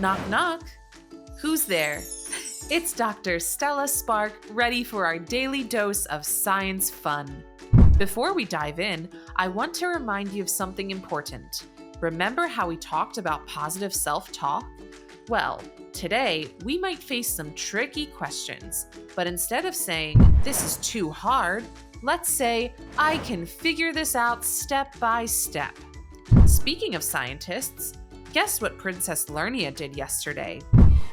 Knock, knock. Who's there? It's Dr. Stella Spark, ready for our daily dose of science fun. Before we dive in, I want to remind you of something important. Remember how we talked about positive self-talk? Well, today we might face some tricky questions, but instead of saying, "This is too hard," let's say, "I can figure this out step by step." Speaking of scientists, guess what Princess Lernia did yesterday?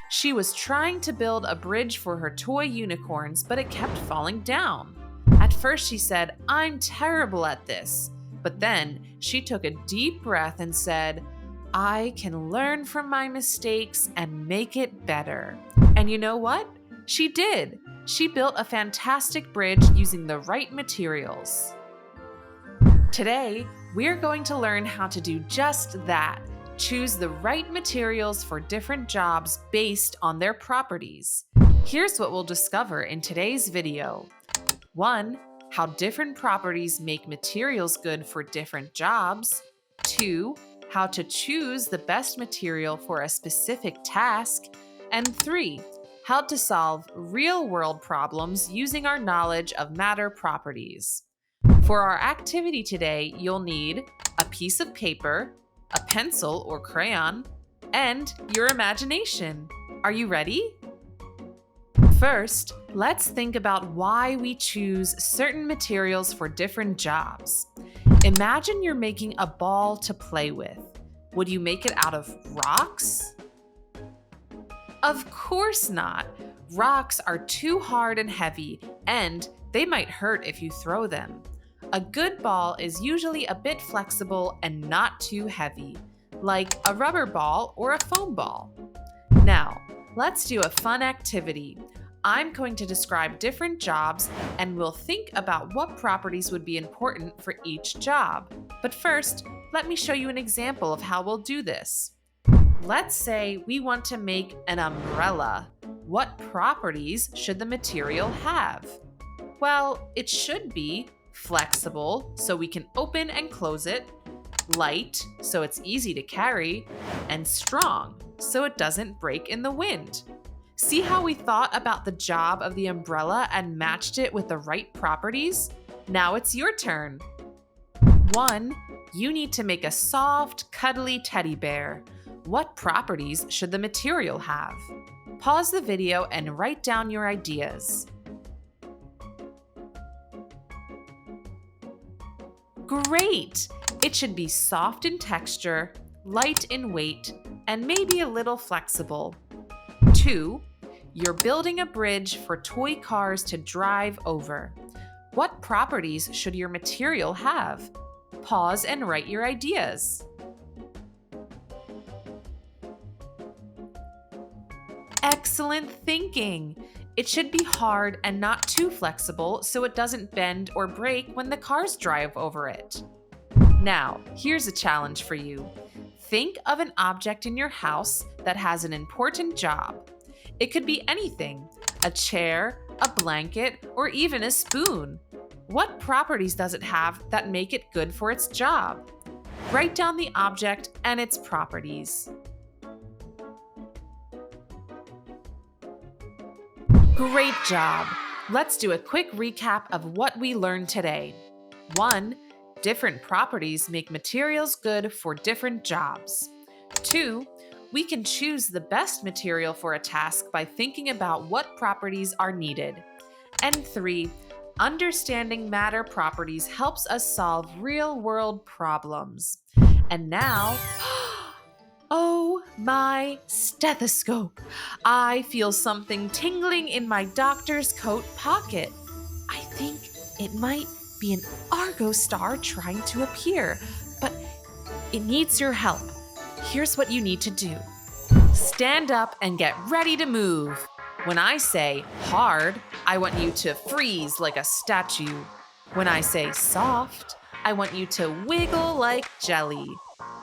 She was trying to build a bridge for her toy unicorns, but it kept falling down. At first she said, "I'm terrible at this." But then she took a deep breath and said, "I can learn from my mistakes and make it better." And you know what? She did. She built a fantastic bridge using the right materials. Today, we're going to learn how to do just that. Choose the right materials for different jobs based on their properties. Here's what we'll discover in today's video. 1. How different properties make materials good for different jobs. 2. How to choose the best material for a specific task. And 3. How to solve real-world problems using our knowledge of matter properties. For our activity today, you'll need a piece of paper, a pencil or crayon, and your imagination. Are you ready? First, let's think about why we choose certain materials for different jobs. Imagine you're making a ball to play with. Would you make it out of rocks? Of course not. Rocks are too hard and heavy, and they might hurt if you throw them. A good ball is usually a bit flexible and not too heavy, like a rubber ball or a foam ball. Now, let's do a fun activity. I'm going to describe different jobs and we'll think about what properties would be important for each job. But first, let me show you an example of how we'll do this. Let's say we want to make an umbrella. What properties should the material have? Well, it should be flexible, so we can open and close it, light, so it's easy to carry, and strong, so it doesn't break in the wind. See how we thought about the job of the umbrella and matched it with the right properties? Now it's your turn. 1. You need to make a soft, cuddly teddy bear. What properties should the material have? Pause the video and write down your ideas. Great! It should be soft in texture, light in weight, and maybe a little flexible. 2. You're building a bridge for toy cars to drive over. What properties should your material have? Pause and write your ideas. Excellent thinking! It should be hard and not too flexible so it doesn't bend or break when the cars drive over it. Now, here's a challenge for you. Think of an object in your house that has an important job. It could be anything: a chair, a blanket, or even a spoon. What properties does it have that make it good for its job? Write down the object and its properties. Great job! Let's do a quick recap of what we learned today. 1. Different properties make materials good for different jobs. 2. We can choose the best material for a task by thinking about what properties are needed. And 3. Understanding matter properties helps us solve real-world problems. And now, oh my stethoscope! I feel something tingling in my doctor's coat pocket. I think it might be an Argo Star trying to appear, but it needs your help. Here's what you need to do. Stand up and get ready to move. When I say hard, I want you to freeze like a statue. When I say soft, I want you to wiggle like jelly.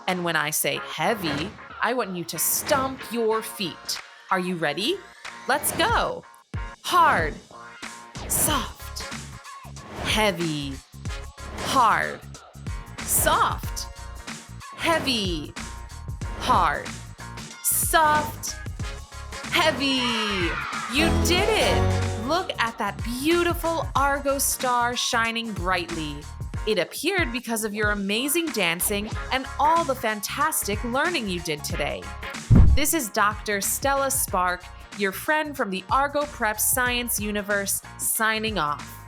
And when I say heavy, I want you to stomp your feet. Are you ready? Let's go. Hard, soft, heavy, hard, soft, heavy, hard, soft. soft, heavy. You did it! Look at that beautiful Argo Star shining brightly. It appeared because of your amazing dancing and all the fantastic learning you did today. This is Dr. Stella Spark, your friend from the Argo Prep Science Universe, signing off.